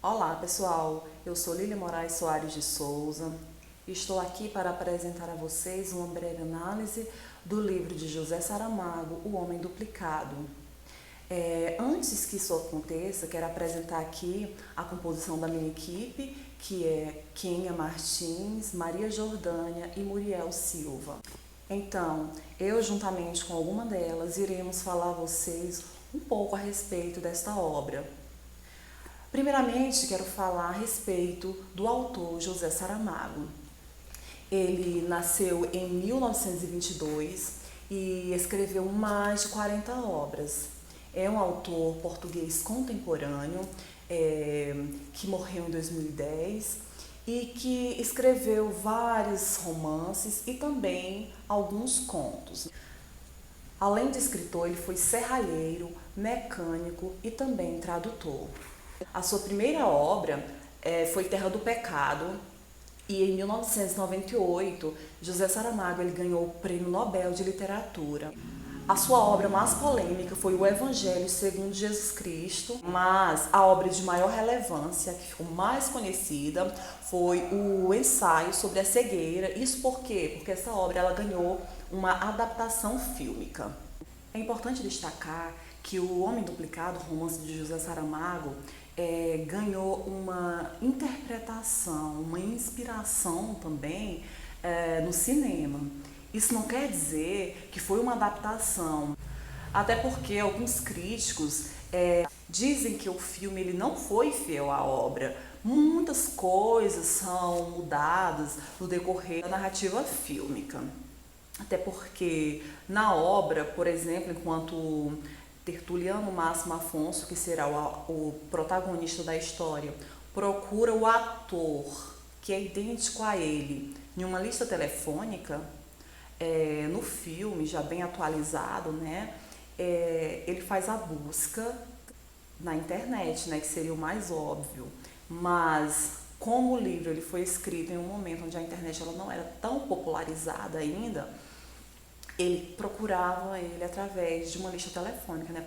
Olá pessoal, eu sou Lília Moraes Soares de Souza e estou aqui para apresentar a vocês uma breve análise do livro de José Saramago, O Homem Duplicado. Antes que isso aconteça, quero apresentar aqui a composição da minha equipe, que é Kênia Martins, Maria Jordânia e Muriel Silva. Então, eu juntamente com alguma delas iremos falar a vocês um pouco a respeito desta obra. Primeiramente, quero falar a respeito do autor José Saramago. Ele nasceu em 1922 e escreveu mais de 40 obras. É um autor português contemporâneo que morreu em 2010 e que escreveu vários romances e também alguns contos. Além de escritor, ele foi serralheiro, mecânico e também tradutor. A sua primeira obra foi Terra do Pecado e em 1998 José Saramago ele ganhou o Prêmio Nobel de Literatura. A sua obra mais polêmica foi o Evangelho segundo Jesus Cristo, mas a obra de maior relevância, que ficou mais conhecida, foi o ensaio sobre a cegueira. Isso por quê? Porque essa obra ela ganhou uma adaptação fílmica. É importante destacar que O Homem Duplicado, romance de José Saramago, ganhou uma interpretação, uma inspiração também no cinema. Isso não quer dizer que foi uma adaptação, até porque alguns críticos dizem que o filme ele não foi fiel à obra. Muitas coisas são mudadas no decorrer da narrativa fílmica. Até porque na obra, por exemplo, enquanto Tertuliano Máximo Afonso, que será o protagonista da história, procura o ator que é idêntico a ele em uma lista telefônica, no filme, já bem atualizado, né, ele faz a busca na internet, né, que seria o mais óbvio, mas como o livro ele foi escrito em um momento onde a internet ela não era tão popularizada ainda, ele procurava ele através de uma lista telefônica, né?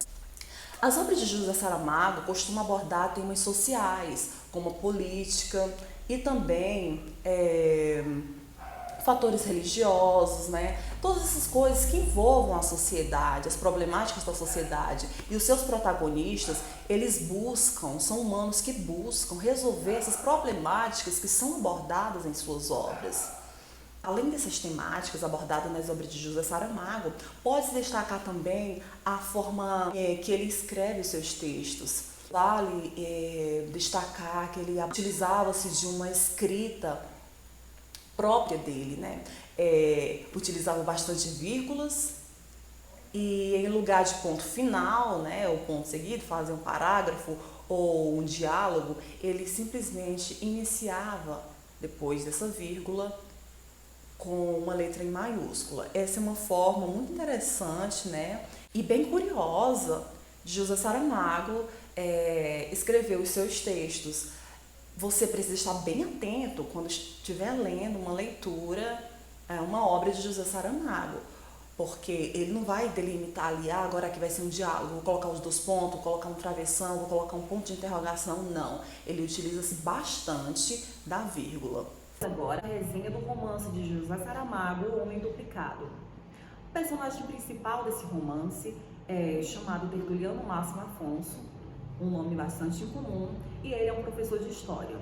As obras de José Saramago costumam abordar temas sociais, como a política e também fatores religiosos, né? Todas essas coisas que envolvam a sociedade, as problemáticas da sociedade. E os seus protagonistas, eles são humanos que buscam resolver essas problemáticas que são abordadas em suas obras. Além dessas temáticas abordadas nas obras de José Saramago, pode-se destacar também a forma que ele escreve os seus textos. Vale destacar que ele utilizava-se de uma escrita própria dele, né? Utilizava bastante vírgulas e em lugar de ponto final, né, ou ponto seguido, fazer um parágrafo ou um diálogo, ele simplesmente iniciava depois dessa vírgula com uma letra em maiúscula. Essa é uma forma muito interessante, né, e bem curiosa de José Saramago escrever os seus textos. Você precisa estar bem atento quando estiver lendo uma leitura, uma obra de José Saramago, porque ele não vai delimitar ali, agora aqui vai ser um diálogo, vou colocar os dois pontos, vou colocar um travessão, vou colocar um ponto de interrogação, não. Ele utiliza-se bastante da vírgula. Agora, a resenha do romance de José Saramago, O Homem Duplicado. O personagem principal desse romance é chamado Tertuliano Máximo Afonso, um nome bastante incomum, e ele é um professor de história.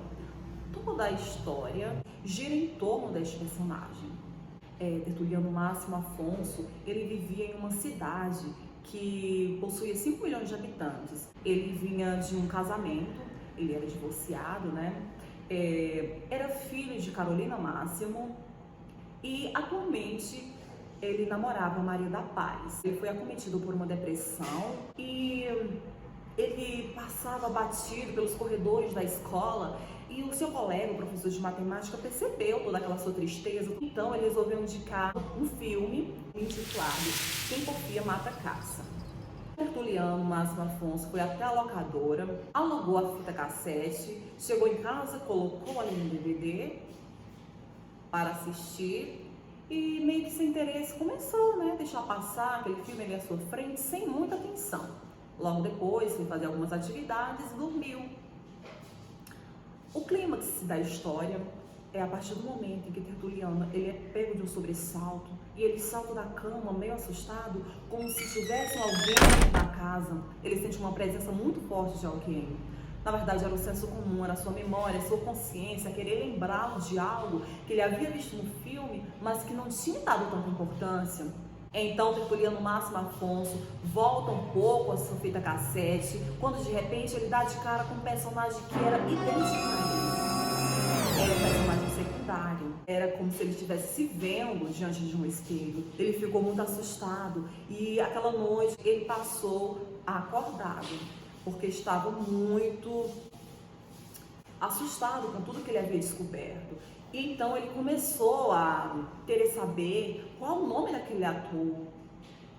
Toda a história gira em torno deste personagem. Tertuliano Máximo Afonso, ele vivia em uma cidade que possuía 5 milhões de habitantes. Ele vinha de um casamento, ele era divorciado, né? Era filho de Carolina Máximo e atualmente ele namorava Maria da Paz. Ele foi acometido por uma depressão e ele passava batido pelos corredores da escola e o seu colega, o professor de matemática, percebeu toda aquela sua tristeza. Então ele resolveu indicar um filme intitulado Quem Confia Mata Caça. Tertuliano Máximo Afonso foi até a locadora, alugou a fita cassete, chegou em casa, colocou ali no DVD para assistir e meio que sem interesse começou, né, deixar passar aquele filme ali à sua frente sem muita atenção. Logo depois, foi fazer algumas atividades e dormiu. O clímax da história é a partir do momento em que Tertuliano ele é pego de um sobressalto e ele salta da cama meio assustado, como se tivesse alguém dentro da casa. Ele sente uma presença muito forte de alguém. Na verdade, era o senso comum, era a sua memória, a sua consciência, querer lembrá-lo de algo que ele havia visto no filme, mas que não tinha dado tanta importância. Então, Tertuliano Máximo Afonso volta um pouco a sua fita cassete, quando de repente ele dá de cara com um personagem que era idêntico a ele. Era um personagem secundário. Era como se ele estivesse se vendo diante de um espelho. Ele ficou muito assustado e aquela noite ele passou acordado, porque estava muito assustado com tudo que ele havia descoberto. E então ele começou a querer saber qual o nome daquele ator,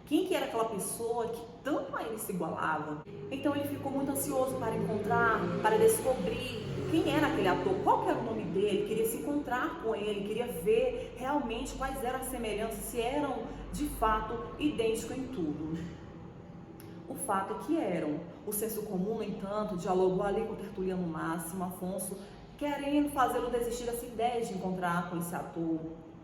quem que era aquela pessoa que tanto a ele se igualava. Então ele ficou muito ansioso para encontrar, para descobrir quem era aquele ator, qual que era o nome dele, queria se encontrar com ele, queria ver realmente quais eram as semelhanças, se eram de fato idênticos em tudo. O fato é que eram. O senso comum, no entanto, dialogou ali com Tertuliano Máximo Afonso, querendo fazê-lo desistir dessa ideia de encontrar com esse ator.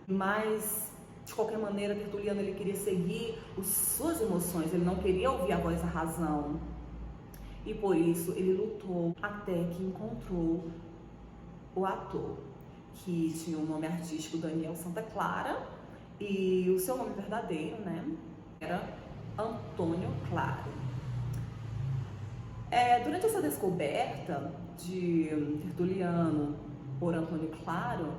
Mas, de qualquer maneira, Tertuliano ele queria seguir suas emoções, ele não queria ouvir a voz da razão. E por isso ele lutou até que encontrou o ator, que tinha o nome artístico Daniel Santa Clara, e o seu nome verdadeiro, era Antônio Claro. Durante essa descoberta de Tertuliano por Antônio Claro,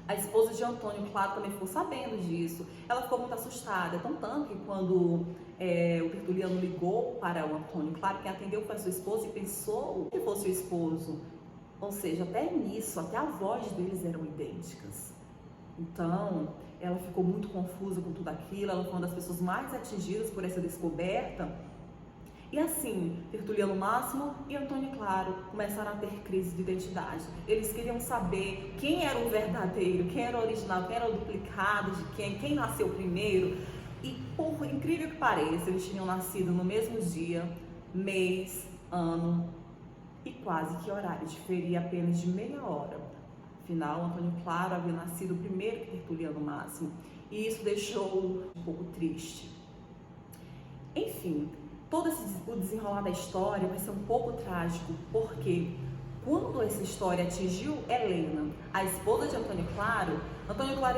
a esposa de Antônio Claro também ficou sabendo disso. Ela ficou muito assustada, tanto que quando o Tertuliano ligou para o Antônio Claro, quem atendeu foi a sua esposa e pensou que fosse o esposo. Ou seja, até nisso, até a voz deles eram idênticas. Então, ela ficou muito confusa com tudo aquilo, ela foi uma das pessoas mais atingidas por essa descoberta. E assim, Tertuliano Máximo e Antônio Claro começaram a ter crise de identidade. Eles queriam saber quem era o verdadeiro, quem era o original, quem era o duplicado de quem nasceu primeiro. E por incrível que pareça, eles tinham nascido no mesmo dia, mês, ano e quase que horário, diferia apenas de meia hora. Afinal, Antônio Claro havia nascido primeiro que Tertuliano Máximo, e isso deixou um pouco triste. Enfim, todo o desenrolar da história vai ser um pouco trágico, porque quando essa história atingiu Helena, a esposa de Antônio Claro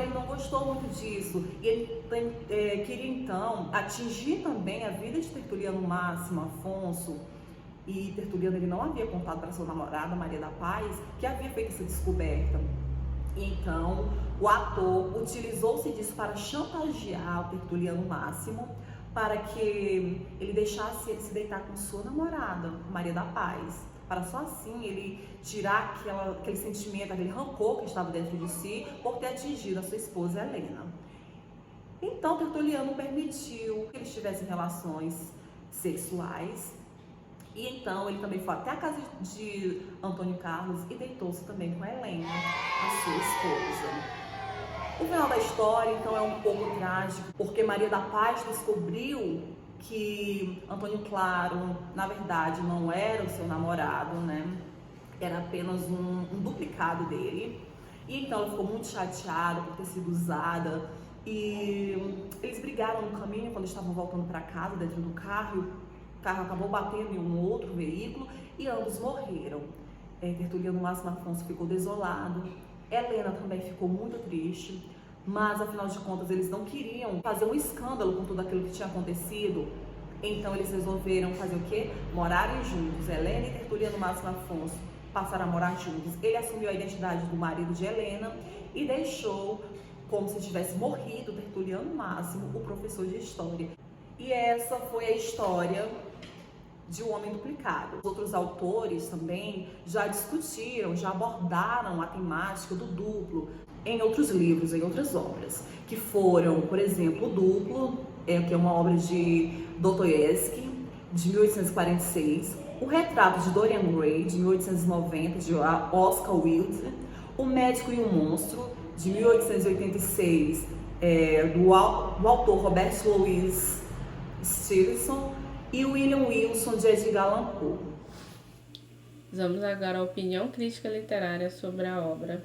ele não gostou muito disso, e ele queria então atingir também a vida de Tertuliano Máximo Afonso. E Tertuliano ele não havia contado para sua namorada, Maria da Paz, que havia feito essa descoberta. Então, o ator utilizou-se disso para chantagear o Tertuliano Máximo, para que ele deixasse ele se deitar com sua namorada, Maria da Paz, para só assim ele tirar aquele sentimento, aquele rancor que estava dentro de si por ter atingido a sua esposa Helena. Então, Tertuliano permitiu que eles tivessem relações sexuais. E então ele também foi até a casa de Antônio Carlos e deitou-se também com Helena, a sua esposa. O final da história então é um pouco trágico, porque Maria da Paz descobriu que Antônio Claro, na verdade, não era o seu namorado, era apenas um duplicado dele. E então ela ficou muito chateada por ter sido usada. E eles brigaram no caminho quando estavam voltando para casa, dentro do carro. O carro acabou batendo em um outro veículo e ambos morreram. Tertuliano Máximo Afonso ficou desolado, Helena também ficou muito triste, mas afinal de contas eles não queriam fazer um escândalo com tudo aquilo que tinha acontecido. Então eles resolveram fazer o quê? Morarem juntos. Helena e Tertuliano Máximo Afonso passaram a morar juntos. Ele assumiu a identidade do marido de Helena e deixou, como se tivesse morrido, Tertuliano Máximo, o professor de história. E essa foi a história de O Homem Duplicado. Outros autores também já discutiram, já abordaram a temática do duplo em outros livros, em outras obras, que foram, por exemplo, O Duplo, que é uma obra de Dostoiévski, de 1846, O Retrato de Dorian Gray, de 1890, de Oscar Wilde, O Médico e o Monstro, de 1886, do autor Robert Louis Stevenson, e William Wilson, de Edgar Allan Poe. Vamos agora à opinião crítica literária sobre a obra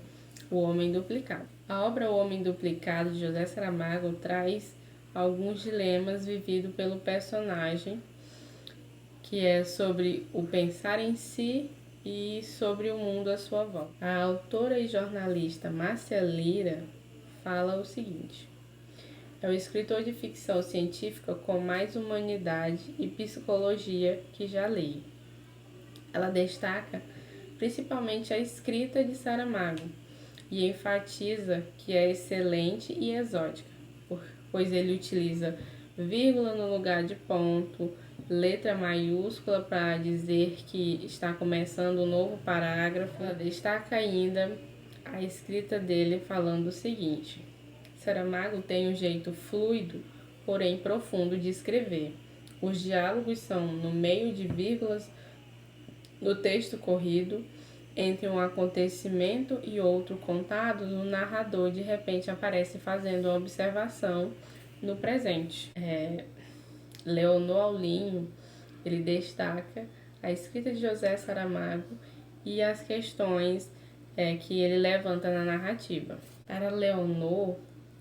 O Homem Duplicado. A obra O Homem Duplicado, de José Saramago, traz alguns dilemas vividos pelo personagem, que é sobre o pensar em si e sobre o mundo à sua volta. A autora e jornalista Márcia Lira fala o seguinte: é o escritor de ficção científica com mais humanidade e psicologia que já li. Ela destaca principalmente a escrita de Saramago e enfatiza que é excelente e exótica, pois ele utiliza vírgula no lugar de ponto, letra maiúscula para dizer que está começando um novo parágrafo. Ela destaca ainda a escrita dele falando o seguinte: Saramago tem um jeito fluido, porém profundo de escrever. Os diálogos são no meio de vírgulas no texto corrido, entre um acontecimento e outro contado, o narrador de repente aparece fazendo uma observação no presente. Leonor Aulinho, ele destaca a escrita de José Saramago e as questões que ele levanta na narrativa. Para Leonor,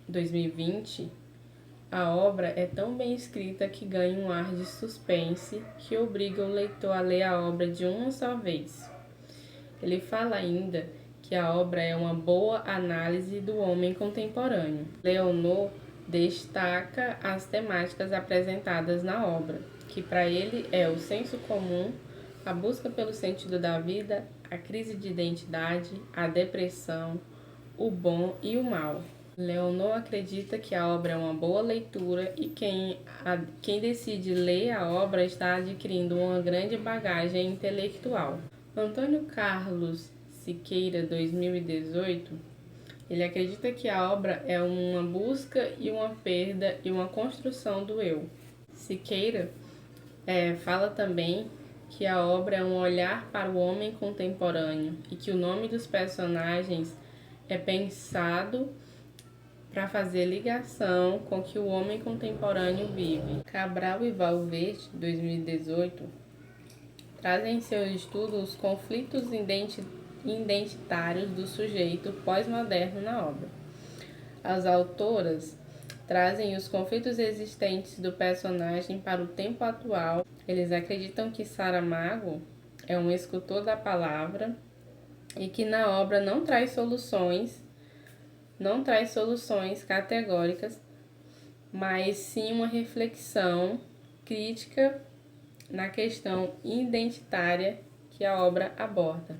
2020, a obra é tão bem escrita que ganha um ar de suspense que obriga o leitor a ler a obra de uma só vez. Ele fala ainda que a obra é uma boa análise do homem contemporâneo. Leonor destaca as temáticas apresentadas na obra, que para ele é o senso comum, a busca pelo sentido da vida, a crise de identidade, a depressão, o bom e o mal. Leonor acredita que a obra é uma boa leitura e quem decide ler a obra está adquirindo uma grande bagagem intelectual. Antônio Carlos Siqueira, 2018, ele acredita que a obra é uma busca e uma perda e uma construção do eu. Siqueira fala também que a obra é um olhar para o homem contemporâneo e que o nome dos personagens é pensado para fazer ligação com o que o homem contemporâneo vive. Cabral e Valverde, 2018, trazem em seu estudo os conflitos identitários do sujeito pós-moderno na obra. As autoras trazem os conflitos existentes do personagem para o tempo atual. Eles acreditam que Saramago é um escultor da palavra e que na obra não traz soluções categóricas, mas sim uma reflexão crítica na questão identitária que a obra aborda.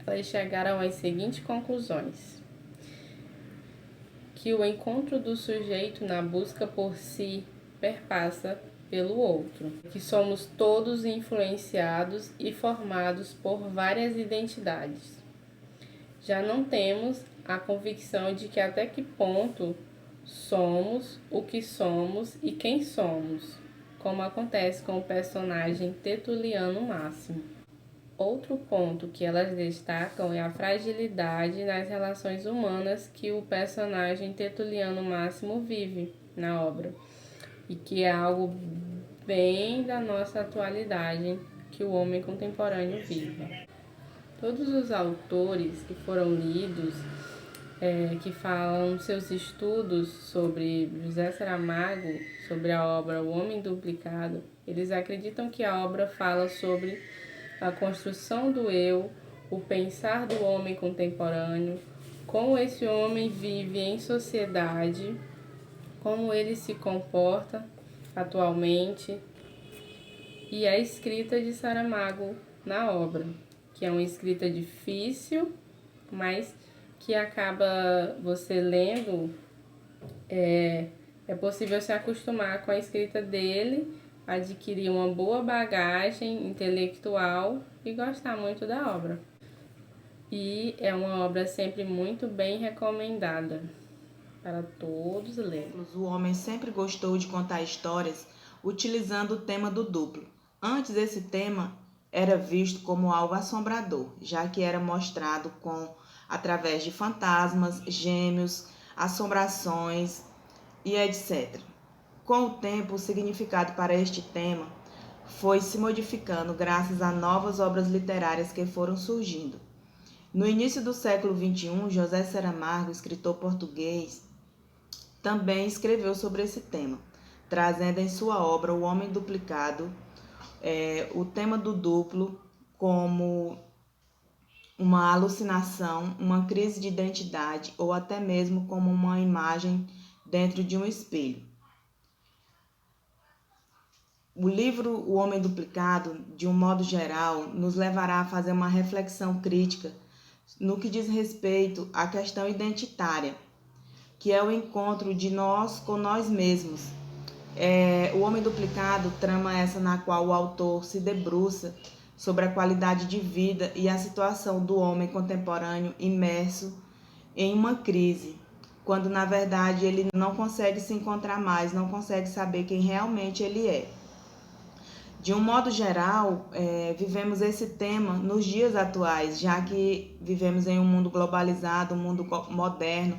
Elas chegaram às seguintes conclusões: que o encontro do sujeito na busca por si perpassa pelo outro, que somos todos influenciados e formados por várias identidades. Já não temos a convicção de que até que ponto somos o que somos e quem somos, como acontece com o personagem Tertuliano Máximo. Outro ponto que elas destacam é a fragilidade nas relações humanas que o personagem Tertuliano Máximo vive na obra, e que é algo bem da nossa atualidade que o homem contemporâneo vive. Todos os autores que foram lidos, que falam seus estudos sobre José Saramago, sobre a obra O Homem Duplicado, eles acreditam que a obra fala sobre a construção do eu, o pensar do homem contemporâneo, como esse homem vive em sociedade, como ele se comporta atualmente, e a escrita de Saramago na obra, que é uma escrita difícil, mas que acaba você lendo, é possível se acostumar com a escrita dele, adquirir uma boa bagagem intelectual e gostar muito da obra. E é uma obra sempre muito bem recomendada para todos lerem. O homem sempre gostou de contar histórias utilizando o tema do duplo. Antes, esse tema era visto como algo assombrador, já que era mostrado através de fantasmas, gêmeos, assombrações e etc. Com o tempo, o significado para este tema foi se modificando graças a novas obras literárias que foram surgindo. No início do século XXI, José Saramago, escritor português, também escreveu sobre esse tema, trazendo em sua obra O Homem Duplicado o tema do duplo como uma alucinação, uma crise de identidade ou até mesmo como uma imagem dentro de um espelho. O livro O Homem Duplicado, de um modo geral, nos levará a fazer uma reflexão crítica no que diz respeito à questão identitária, que é o encontro de nós com nós mesmos. O Homem Duplicado trama essa na qual o autor se debruça sobre a qualidade de vida e a situação do homem contemporâneo imerso em uma crise, quando na verdade ele não consegue se encontrar mais, não consegue saber quem realmente ele é. De um modo geral, vivemos esse tema nos dias atuais, já que vivemos em um mundo globalizado, um mundo moderno,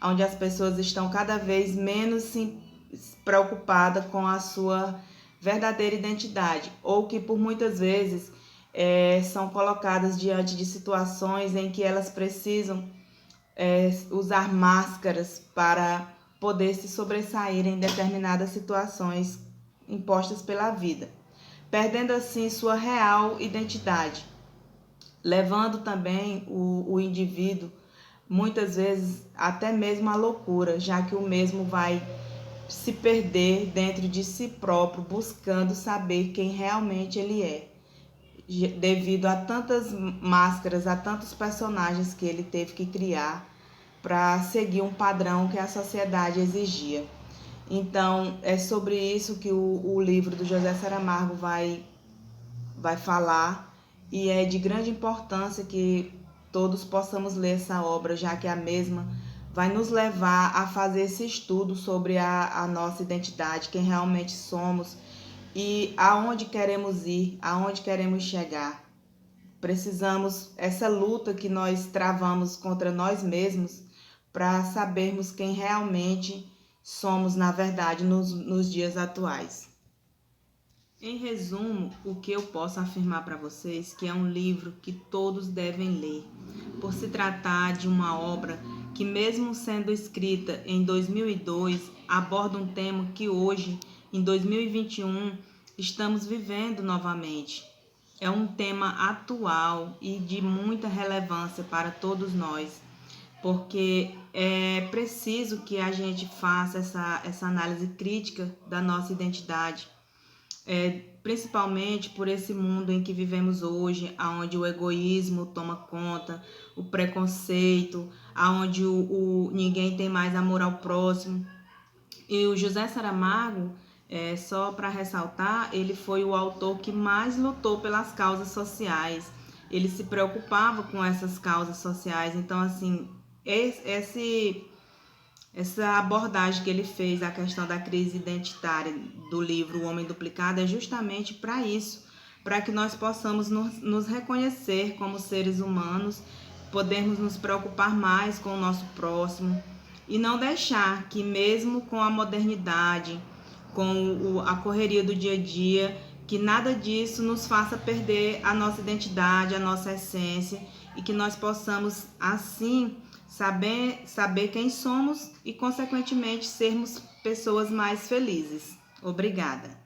onde as pessoas estão cada vez menos preocupadas com a sua verdadeira identidade, ou que por muitas vezes são colocadas diante de situações em que elas precisam usar máscaras para poder se sobressair em determinadas situações impostas pela vida, perdendo assim sua real identidade, levando também o indivíduo muitas vezes até mesmo à loucura, já que o mesmo vai se perder dentro de si próprio, buscando saber quem realmente ele é, devido a tantas máscaras, a tantos personagens que ele teve que criar para seguir um padrão que a sociedade exigia. Então, é sobre isso que o livro do José Saramago vai falar, e é de grande importância que todos possamos ler essa obra, já que a mesma vai nos levar a fazer esse estudo sobre a nossa identidade, quem realmente somos e aonde queremos ir, aonde queremos chegar. Precisamos essa luta que nós travamos contra nós mesmos para sabermos quem realmente somos, na verdade, nos dias atuais. Em resumo, o que eu posso afirmar para vocês que é um livro que todos devem ler, por se tratar de uma obra que, mesmo sendo escrita em 2002, aborda um tema que hoje, em 2021, estamos vivendo novamente. É um tema atual e de muita relevância para todos nós, porque é preciso que a gente faça essa análise crítica da nossa identidade, principalmente por esse mundo em que vivemos hoje, onde o egoísmo toma conta, o preconceito, onde ninguém tem mais amor ao próximo. E o José Saramago, só para ressaltar, ele foi o autor que mais lutou pelas causas sociais. Ele se preocupava com essas causas sociais. Então, assim, essa abordagem que ele fez, a questão da crise identitária do livro O Homem Duplicado, é justamente para isso, para que nós possamos nos reconhecer como seres humanos, podermos nos preocupar mais com o nosso próximo e não deixar que, mesmo com a modernidade, com a correria do dia a dia, que nada disso nos faça perder a nossa identidade, a nossa essência, e que nós possamos, assim, saber quem somos e, consequentemente, sermos pessoas mais felizes. Obrigada.